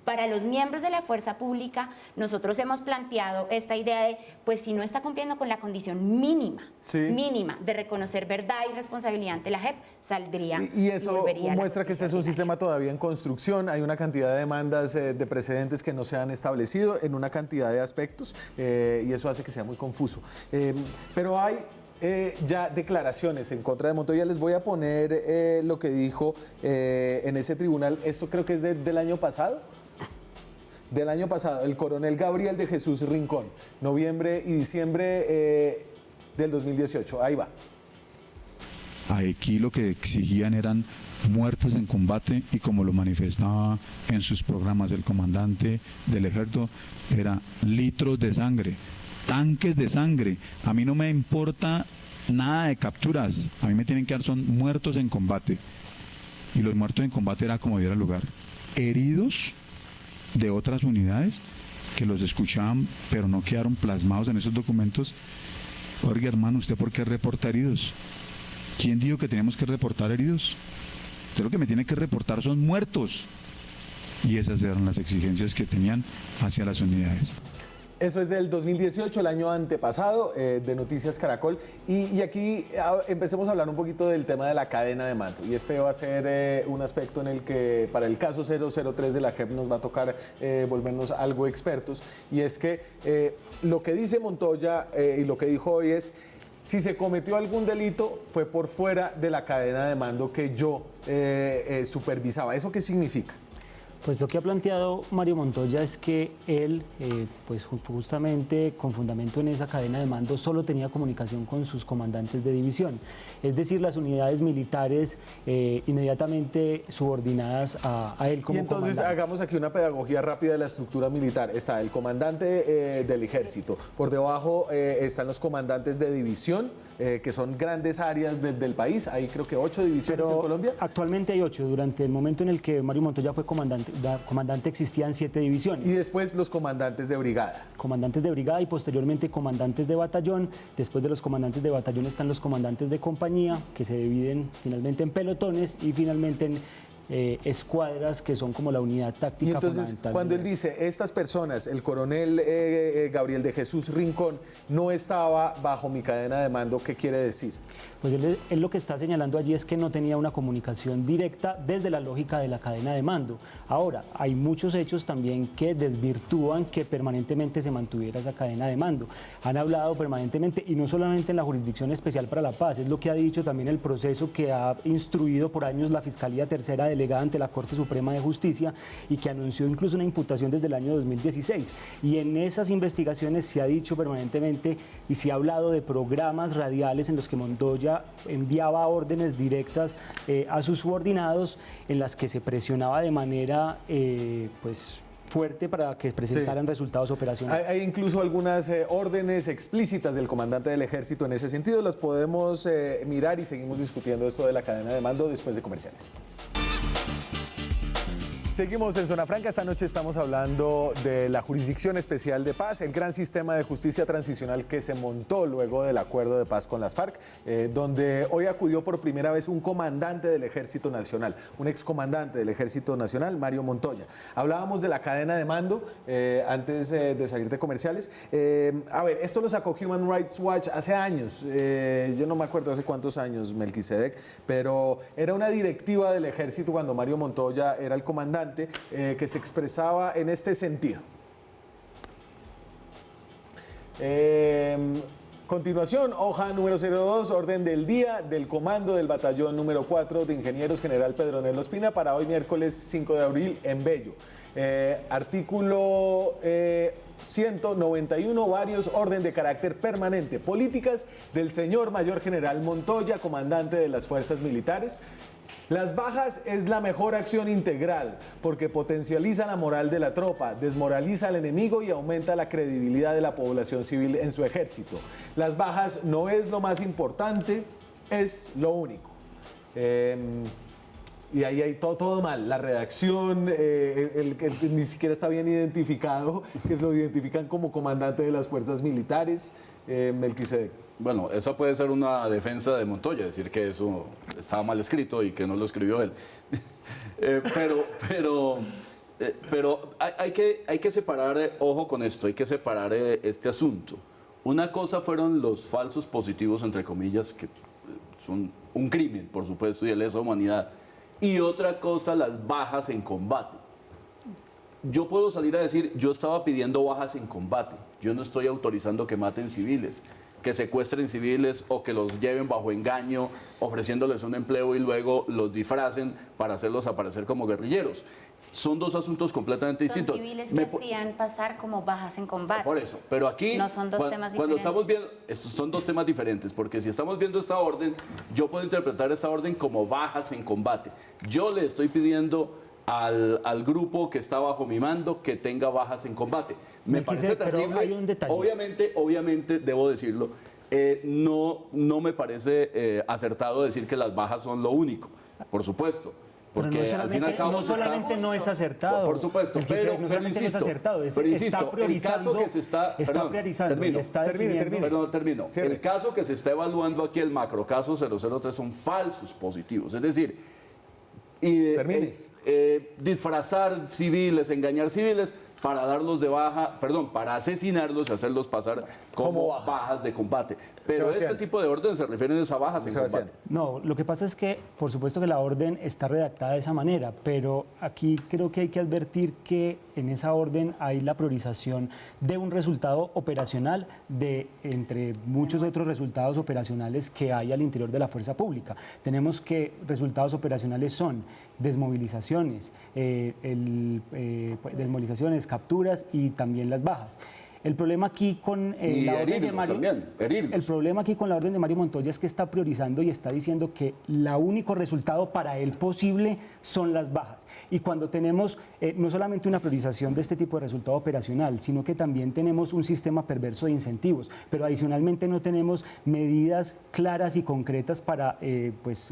Para los miembros de la fuerza pública, nosotros hemos planteado esta idea de, pues si no está cumpliendo con la condición mínima, mínima de reconocer verdad y responsabilidad ante la JEP, saldría. Y eso muestra que este es un sistema todavía en construcción, hay una cantidad de demandas de precedentes que no se han establecido en una cantidad de aspectos y eso hace que sea muy confuso. Pero hay ya declaraciones en contra de Montoya. Les voy a poner lo que dijo en ese tribunal. Esto creo que es del año pasado. Del año pasado, el coronel Gabriel de Jesús Rincón, noviembre y diciembre del 2018. Ahí va. Aquí lo que exigían eran muertes en combate y como lo manifestaba en sus programas el comandante del ejército, era litros de sangre, tanques de sangre. A mí no me importa nada de capturas, a mí me tienen que dar son muertos en combate. Y los muertos en combate era como diera lugar. Heridos de otras unidades que los escuchaban, pero no quedaron plasmados en esos documentos. Oiga, hermano, ¿usted por qué reporta heridos? ¿Quién dijo que tenemos que reportar heridos? Usted lo que me tiene que reportar son muertos. Y esas eran las exigencias que tenían hacia las unidades. Eso es del 2018, el año antepasado, de Noticias Caracol. Y aquí empecemos a hablar un poquito del tema de la cadena de mando. Y este va a ser un aspecto en el que para el caso 003 de la JEP nos va a tocar volvernos algo expertos. Y es que lo que dice Montoya y lo que dijo hoy es, si se cometió algún delito fue por fuera de la cadena de mando que yo supervisaba. ¿Eso qué significa? Pues lo que ha planteado Mario Montoya es que él, pues justamente con fundamento en esa cadena de mando, solo tenía comunicación con sus comandantes de división. Es decir, las unidades militares inmediatamente subordinadas a él como comandante. Y entonces hagamos aquí una pedagogía rápida de la estructura militar. Está el comandante del ejército. Por debajo están los comandantes de división, que son grandes áreas del país. Hay creo que 8 divisiones en Colombia. Actualmente hay 8. Durante el momento en el que Mario Montoya fue comandante existían 7 divisiones. Y después los comandantes de brigada. Comandantes de brigada y posteriormente comandantes de batallón. Después de los comandantes de batallón están los comandantes de compañía, que se dividen finalmente en pelotones y finalmente en escuadras, que son como la unidad táctica. Y entonces, fundamental. cuando él dice, estas personas, el coronel Gabriel de Jesús Rincón, no estaba bajo mi cadena de mando, ¿qué quiere decir? Pues él lo que está señalando allí es que no tenía una comunicación directa desde la lógica de la cadena de mando. Ahora, hay muchos hechos también que desvirtúan que permanentemente se mantuviera esa cadena de mando. Han hablado permanentemente, y no solamente en la Jurisdicción Especial para la Paz, es lo que ha dicho también el proceso que ha instruido por años la Fiscalía Tercera delegada ante la Corte Suprema de Justicia y que anunció incluso una imputación desde el año 2016. Y en esas investigaciones se ha dicho permanentemente y se ha hablado de programas radiales en los que Montoya enviaba órdenes directas a sus subordinados en las que se presionaba de manera pues fuerte para que presentaran resultados operacionales. Hay incluso algunas órdenes explícitas del comandante del ejército en ese sentido. Las podemos mirar y seguimos discutiendo esto de la cadena de mando después de comerciales. Seguimos en Zona Franca. Esta noche estamos hablando de la Jurisdicción Especial de Paz, el gran sistema de justicia transicional que se montó luego del acuerdo de paz con las FARC, donde hoy acudió por primera vez un comandante del Ejército Nacional, un excomandante del Ejército Nacional, Mario Montoya. Hablábamos de la cadena de mando antes de salir de comerciales. A ver, esto lo sacó Human Rights Watch hace años. Yo no me acuerdo hace cuántos años, Melquisedec, pero era una directiva del Ejército cuando Mario Montoya era el comandante. Que se expresaba en este sentido. Continuación, hoja número 02, orden del día del comando del batallón número 4 de Ingenieros General Pedronel Ospina para hoy miércoles 5 de abril en Bello. Artículo 191, varios, orden de carácter permanente, políticas del señor Mayor General Montoya, comandante de las Fuerzas Militares. Las bajas es la mejor acción integral porque potencializa la moral de la tropa, desmoraliza al enemigo y aumenta la credibilidad de la población civil en su ejército. Las bajas no es lo más importante, es lo único. Y ahí hay todo mal, la redacción, el que ni siquiera está bien identificado, que lo identifican como comandante de las fuerzas militares, Melquisedec. Bueno, esa puede ser una defensa de Montoya, decir que eso estaba mal escrito y que no lo escribió él. Pero hay que separar, ojo con esto, hay que separar este asunto. Una cosa fueron los falsos positivos, entre comillas, que son un crimen, por supuesto, y de lesa humanidad. Y otra cosa, las bajas en combate. Yo puedo salir a decir, yo estaba pidiendo bajas en combate. Yo no estoy autorizando que maten civiles, que secuestren civiles o que los lleven bajo engaño, ofreciéndoles un empleo y luego los disfracen para hacerlos aparecer como guerrilleros. Son dos asuntos completamente distintos. Son civiles que hacían pasar como bajas en combate. Por eso, pero aquí, no son dos temas cuando diferentes. estamos viendo, estos son dos temas diferentes, porque si estamos viendo esta orden, yo puedo interpretar esta orden como bajas en combate. Yo le estoy pidiendo al grupo que está bajo mi mando que tenga bajas en combate. Me parece terrible. Pero hay un detalle. Obviamente, debo decirlo, no me parece acertado decir que las bajas son lo único, por supuesto. Porque pero al fin y al cabo no solamente no es acertado. Por supuesto, pero insisto, está priorizando, el caso que se está priorizando y está definiendo. Termino. Cierre. El caso que se está evaluando aquí, el macrocaso 003, son falsos positivos. Es decir, disfrazar civiles, engañar civiles para darlos de baja, para asesinarlos y hacerlos pasar como bajas de combate. Pero Sebastián, este tipo de orden se refieren a bajas en Sebastián. combate. No, lo que pasa es que, por supuesto que la orden está redactada de esa manera, pero aquí creo que hay que advertir que en esa orden hay la priorización de un resultado operacional de entre muchos otros resultados operacionales que hay al interior de la fuerza pública. Tenemos que resultados operacionales son desmovilizaciones, desmovilizaciones, capturas y también las bajas. El problema aquí con la orden de Mario, el problema aquí con la orden de Mario Montoya es que está priorizando y está diciendo que el único resultado para él posible son las bajas. Y cuando tenemos no solamente una priorización de este tipo de resultado operacional, sino que también tenemos un sistema perverso de incentivos, pero adicionalmente no tenemos medidas claras y concretas para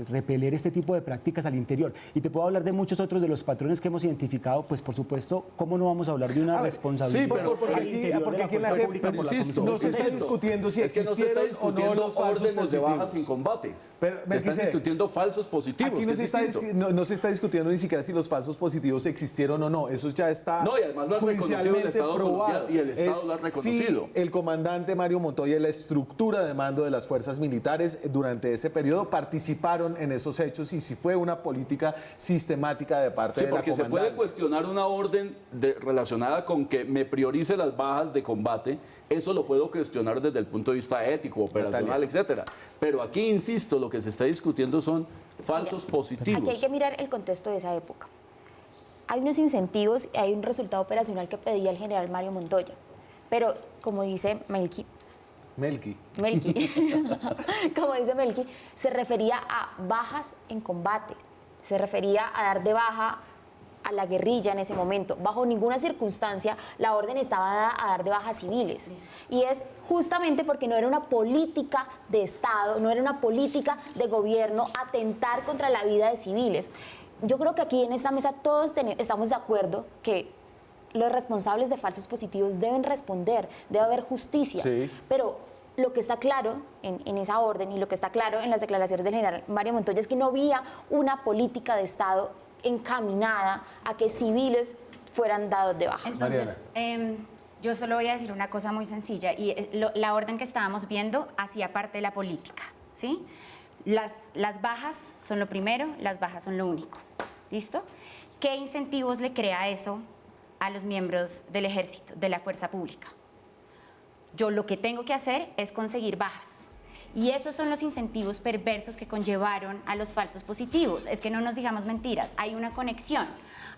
repeler este tipo de prácticas al interior. Y te puedo hablar de muchos otros de los patrones que hemos identificado, pues por supuesto, ¿cómo no vamos a hablar de una responsabilidad? Sí, porque aquí en la JEP no se está discutiendo si existieron o no los falsos positivos. De bajas sin combate. Se están discutiendo falsos positivos. Aquí no se está discutiendo ni siquiera si los falsos positivos existieron o no. Eso ya está y además lo ha reconocido el Estado probado. Y el Estado lo ha reconocido. Sí, el comandante Mario Montoya y la estructura de mando de las fuerzas militares durante ese periodo participaron en esos hechos y si fue una política sistemática de parte de la comandancia. Porque se puede cuestionar una orden relacionada con que me priorice las bajas de combate. Eso lo puedo cuestionar desde el punto de vista ético, operacional, etcétera. Pero aquí, insisto, lo que se está discutiendo son falsos positivos. Aquí hay que mirar el contexto de esa época. Hay unos incentivos y hay un resultado operacional que pedía el general Mario Montoya. Pero, como dice Melqui, como dice Melqui, se refería a bajas en combate. Se refería a dar de baja a la guerrilla en ese momento. Bajo ninguna circunstancia la orden estaba dada a dar de baja civiles. Y es justamente porque no era una política de Estado, no era una política de gobierno atentar contra la vida de civiles. yo creo que aquí en esta mesa todos estamos de acuerdo que los responsables de falsos positivos deben responder, debe haber justicia. Sí. Pero lo que está claro en esa orden y lo que está claro en las declaraciones del general Mario Montoya es que no había una política de Estado encaminada a que civiles fueran dados de baja. Entonces, yo solo voy a decir una cosa muy sencilla, y la orden que estábamos viendo hacía parte de la política, ¿sí? Las bajas son lo primero, las bajas son lo único, ¿listo? ¿Qué incentivos le crea eso a los miembros del ejército, de la fuerza pública? Yo lo que tengo que hacer es conseguir bajas. Y esos son los incentivos perversos que conllevaron a los falsos positivos. Es que no nos digamos mentiras, hay una conexión.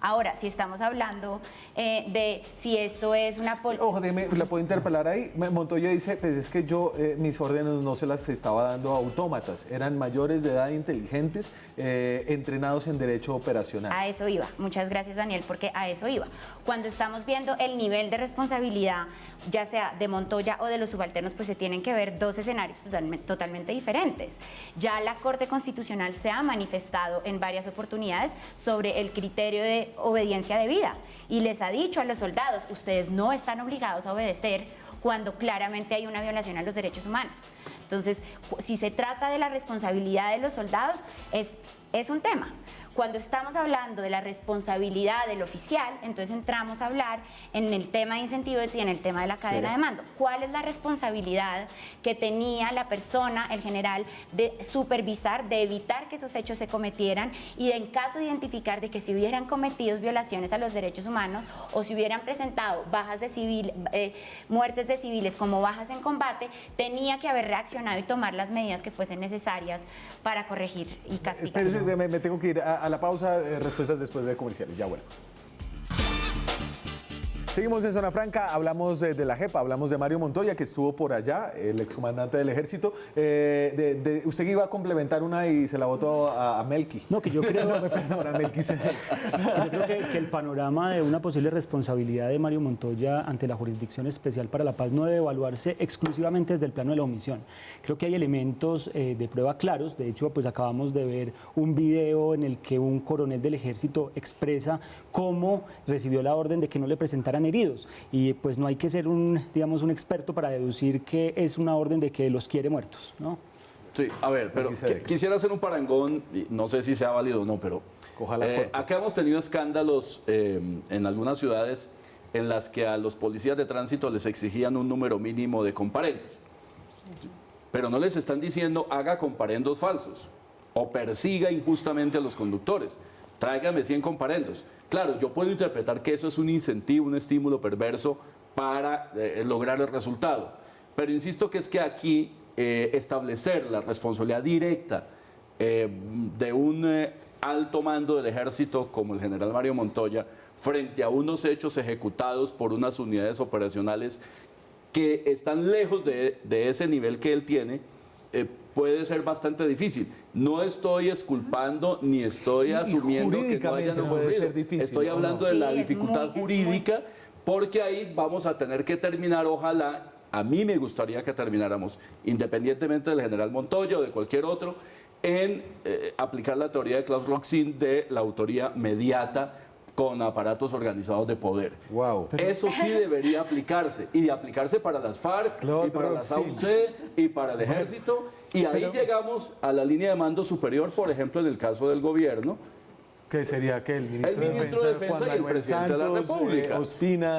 Ahora, si estamos hablando de si esto es una... Ojo, ¿la puedo interpelar ahí? Montoya dice, pues es que yo mis órdenes no se las estaba dando a autómatas, eran mayores de edad inteligentes, entrenados en derecho operacional. A eso iba. Muchas gracias, Daniel, porque a eso iba. Cuando estamos viendo el nivel de responsabilidad, ya sea de Montoya o de los subalternos, pues se tienen que ver dos escenarios totalmente diferentes. Ya la Corte Constitucional se ha manifestado en varias oportunidades sobre el criterio de obediencia debida y les ha dicho a los soldados, ustedes no están obligados a obedecer cuando claramente hay una violación a los derechos humanos. Entonces, si se trata de la responsabilidad de los soldados, es un tema. Cuando estamos hablando de la responsabilidad del oficial, entonces entramos a hablar en el tema de incentivos y en el tema de la cadena de mando. ¿Cuál es la responsabilidad que tenía la persona, el general, de supervisar, de evitar que esos hechos se cometieran y de, en caso de identificar de que si hubieran cometido violaciones a los derechos humanos o si hubieran presentado bajas de muertes de civiles como bajas en combate, tenía que haber reaccionado y tomar las medidas que fuesen necesarias para corregir y castigar? Espérese, me tengo que ir a la pausa, respuestas después de comerciales, ya bueno. Seguimos en Zona Franca, hablamos de la JEP, hablamos de Mario Montoya, que estuvo por allá, el excomandante del ejército. Usted iba a complementar una y se la votó a Melqui. No, que yo creo... No, me perdona, Melqui. Yo creo que el panorama de una posible responsabilidad de Mario Montoya ante la Jurisdicción Especial para la Paz no debe evaluarse exclusivamente desde el plano de la omisión. Creo que hay elementos de prueba claros. De hecho, pues acabamos de ver un video en el que un coronel del ejército expresa cómo recibió la orden de que no le presentaran heridos. Y pues no hay que ser un experto para deducir que es una orden de que los quiere muertos, ¿no? Sí, a ver, pero quisiera hacer un parangón, y no sé si sea válido o no, pero acá hemos tenido escándalos en algunas ciudades en las que a los policías de tránsito les exigían un número mínimo de comparendos, pero no les están diciendo haga comparendos falsos o persiga injustamente a los conductores, tráigame 100 comparendos. Claro, yo puedo interpretar que eso es un incentivo, un estímulo perverso para lograr el resultado, pero insisto que es que aquí establecer la responsabilidad directa de un alto mando del ejército como el general Mario Montoya frente a unos hechos ejecutados por unas unidades operacionales que están lejos de ese nivel que él tiene, puede ser bastante difícil. No estoy exculpando ni estoy asumiendo que no hayan ocurrido. Puede ser difícil. Estoy hablando de la dificultad jurídica, porque ahí vamos a tener que terminar, ojalá, a mí me gustaría que termináramos, independientemente del general Montoya o de cualquier otro, en aplicar la teoría de Klaus Roxin de la autoría mediata con aparatos organizados de poder. Wow. Eso sí debería aplicarse, y aplicarse para las FARC, y para las AUC, y para el ejército, y ahí llegamos a la línea de mando superior, por ejemplo, en el caso del gobierno. ¿Qué sería qué? El ministro de Defensa Juan y el Manuel presidente Santos, de la República. Ospina.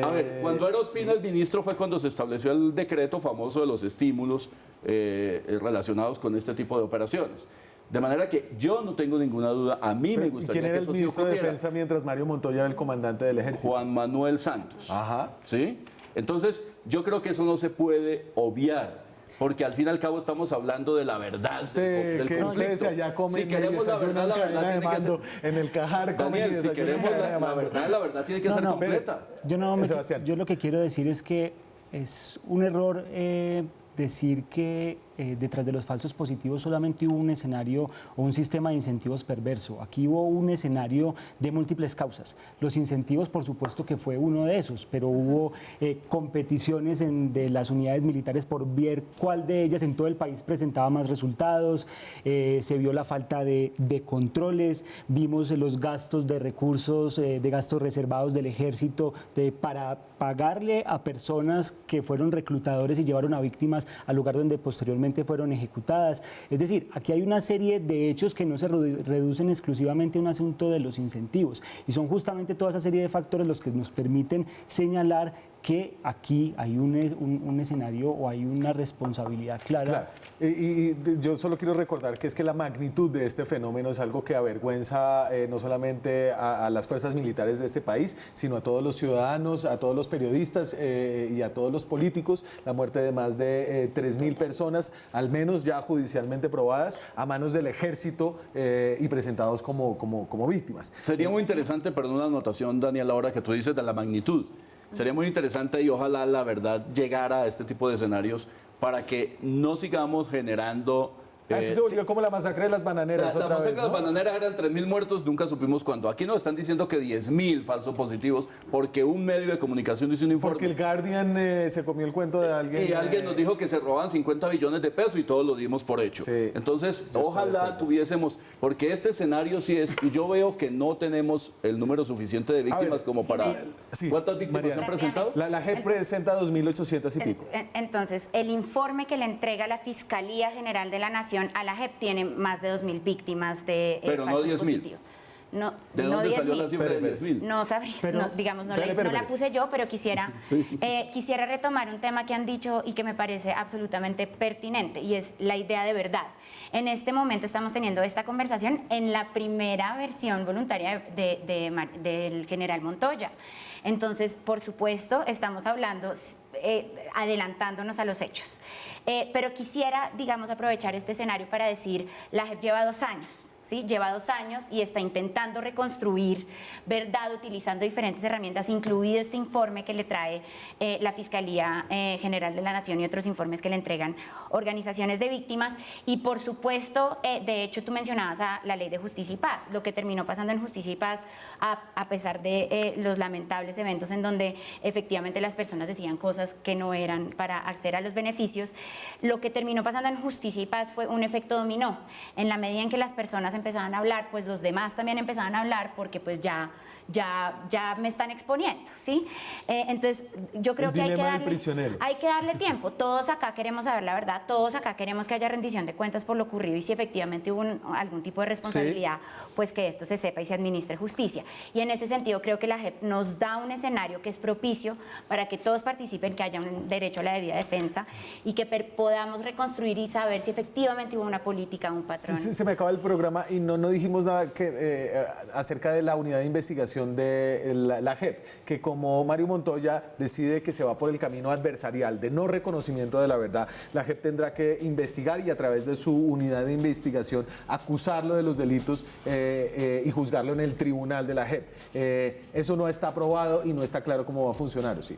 A ver, cuando era Ospina el ministro fue cuando se estableció el decreto famoso de los estímulos relacionados con este tipo de operaciones. De manera que yo no tengo ninguna duda, a mí me gustaría ¿quién era que eso el sí ministro de ocurriera? Defensa mientras Mario Montoya era el comandante del ejército? Juan Manuel Santos. Ajá. ¿Sí? Entonces, yo creo que eso no se puede obviar, porque al fin y al cabo estamos hablando de la verdad del conflicto. Ustedes allá comen si queremos la verdad, la verdad tiene que ser... En el Cajar comen Daniel, y si desayunan queremos cadena de la mando. verdad tiene que ser completa. Yo lo que quiero decir es que es un error decir que detrás de los falsos positivos solamente hubo un escenario o un sistema de incentivos perverso. Aquí hubo un escenario de múltiples causas. Los incentivos, por supuesto que fue uno de esos, pero hubo competiciones de las unidades militares por ver cuál de ellas en todo el país presentaba más resultados, se vio la falta de controles, vimos los gastos de recursos, de gastos reservados del ejército para pagarle a personas que fueron reclutadores y llevaron a víctimas al lugar donde posteriormente fueron ejecutadas. Es decir, aquí hay una serie de hechos que no se reducen exclusivamente a un asunto de los incentivos y son justamente toda esa serie de factores los que nos permiten señalar que aquí hay un escenario o hay una responsabilidad clara. Claro. Y yo solo quiero recordar que es que la magnitud de este fenómeno es algo que avergüenza no solamente a las fuerzas militares de este país, sino a todos los ciudadanos, a todos los periodistas y a todos los políticos. La muerte de más de 3.000 personas, al menos ya judicialmente probadas, a manos del ejército y presentados como víctimas. Sería muy interesante, perdón una anotación, Daniel, ahora que tú dices de la magnitud. Sería muy interesante y ojalá la verdad llegara a este tipo de escenarios para que no sigamos generando... Así se volvió como la masacre de las bananeras La otra masacre vez, de ¿no? las bananeras eran 3.000 muertos, nunca supimos cuánto. Aquí nos están diciendo que 10.000 falsos positivos porque un medio de comunicación dice un informe. Porque el Guardian se comió el cuento de alguien. Y alguien nos dijo que se robaban 50 billones de pesos y todos lo dimos por hecho. Sí, entonces, yo estoy de ojalá acuerdo. tuviésemos, porque este escenario sí es, y yo veo que no tenemos el número suficiente de víctimas como para... sí, ¿Cuántas víctimas Mariana. se han presentado? La JEP presenta 2.800 y pico. Entonces, el informe que le entrega la Fiscalía General de la Nación a la JEP tiene más de 2.000 víctimas de Pero no falsos 10.000. positivos. No, ¿De no dónde salió 10.000. la cifra de 10.000? No sabría, Pero- no, digamos, no, Espere, no la espere. puse yo, pero quisiera, Sí. quisiera retomar un tema que han dicho y que me parece absolutamente pertinente, y es la idea de verdad. En este momento estamos teniendo esta conversación en la primera versión voluntaria del general Montoya. Entonces, por supuesto, estamos hablando, adelantándonos a los hechos. Pero quisiera, digamos, aprovechar este escenario para decir, la JEP lleva 2 años. ¿Sí? Lleva 2 años y está intentando reconstruir verdad utilizando diferentes herramientas, incluido este informe que le trae la Fiscalía General de la Nación y otros informes que le entregan organizaciones de víctimas. Y por supuesto, de hecho, tú mencionabas a la Ley de Justicia y Paz. Lo que terminó pasando en Justicia y Paz, a pesar de los lamentables eventos en donde efectivamente las personas decían cosas que no eran para acceder a los beneficios, lo que terminó pasando en Justicia y Paz fue un efecto dominó. En la medida en que las personas empezaban a hablar, pues los demás también empezaban a hablar porque pues ya me están exponiendo, ¿sí? Entonces yo creo El que dilema del prisionero. hay que darle tiempo. Todos acá queremos saber la verdad, todos acá queremos que haya rendición de cuentas por lo ocurrido y si efectivamente hubo algún tipo de responsabilidad, pues que esto se sepa y se administre justicia. Y en ese sentido creo que la JEP nos da un escenario que es propicio para que todos participen, que haya un derecho a la debida defensa y que podamos reconstruir y saber si efectivamente hubo una política, un patrón. Sí, se me acaba el programa y no dijimos nada acerca de la unidad de investigación de la JEP, que como Mario Montoya decide que se va por el camino adversarial de no reconocimiento de la verdad, la JEP tendrá que investigar y a través de su unidad de investigación acusarlo de los delitos y juzgarlo en el tribunal de la JEP. Eso no está aprobado y no está claro cómo va a funcionar, ¿o sí?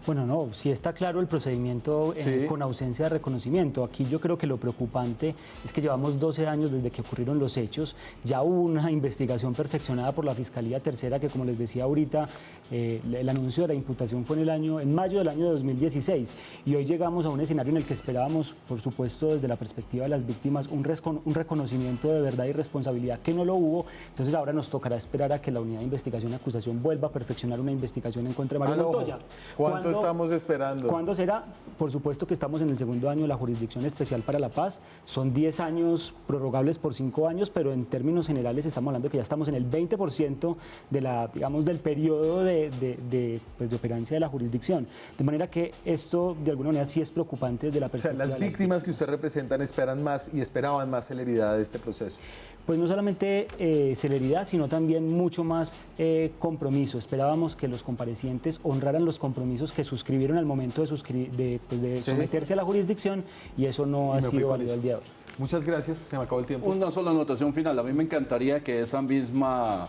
Bueno, no, sí está claro el procedimiento Sí. con ausencia de reconocimiento. Aquí yo creo que lo preocupante es que llevamos 12 años desde que ocurrieron los hechos. Ya hubo una investigación perfeccionada por la Fiscalía Tercera que, como les decía ahorita, el anuncio de la imputación fue en mayo del año 2016. Y hoy llegamos a un escenario en el que esperábamos, por supuesto, desde la perspectiva de las víctimas, un reconocimiento de verdad y responsabilidad que no lo hubo. Entonces ahora nos tocará esperar a que la unidad de investigación y acusación vuelva a perfeccionar una investigación en contra de Mario Al ojo. Montoya. ¿Cuánto estamos esperando? ¿Cuándo será? Por supuesto que estamos en el segundo año de la Jurisdicción Especial para la Paz. Son 10 años prorrogables por 5 años, pero en términos generales estamos hablando que ya estamos en el 20% del periodo de operancia de la jurisdicción. De manera que esto, de alguna manera, sí es preocupante desde la O sea, perspectiva las de las víctimas que usted representan esperan más y esperaban más celeridad de este proceso. Pues no solamente celeridad, sino también mucho más compromiso. Esperábamos que los comparecientes honraran los compromisos que suscribieron al momento de Sí. someterse a la jurisdicción y eso no Y ha me fui sido con válido eso. el día de hoy. Muchas gracias, se me acabó el tiempo. Una sola anotación final. A mí me encantaría que esa misma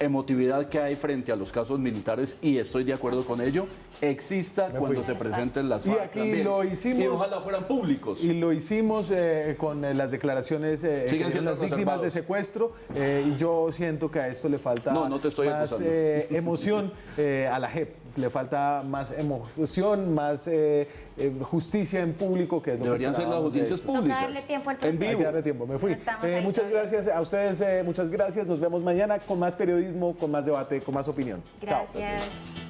emotividad que hay frente a los casos militares, y estoy de acuerdo con ello, exista cuando se presenten las Y FARC aquí también. lo hicimos. Y ojalá fueran públicos. Y lo hicimos con las declaraciones que Siguen dieron siendo las víctimas de reservados. secuestro, y yo siento que a esto le falta No te estoy más acusando. emoción a la JEP. Le falta más emoción, más justicia en público, que es lo Deberían que ser las esperábamos de audiencias esto. Toca públicas. darle tiempo al En proceso. Hay que vivo. darle tiempo, me fui. Estamos ahí Muchas todavía. gracias a ustedes, muchas gracias. Nos vemos mañana con más periodismo, con más debate, con más opinión. Chao. Gracias.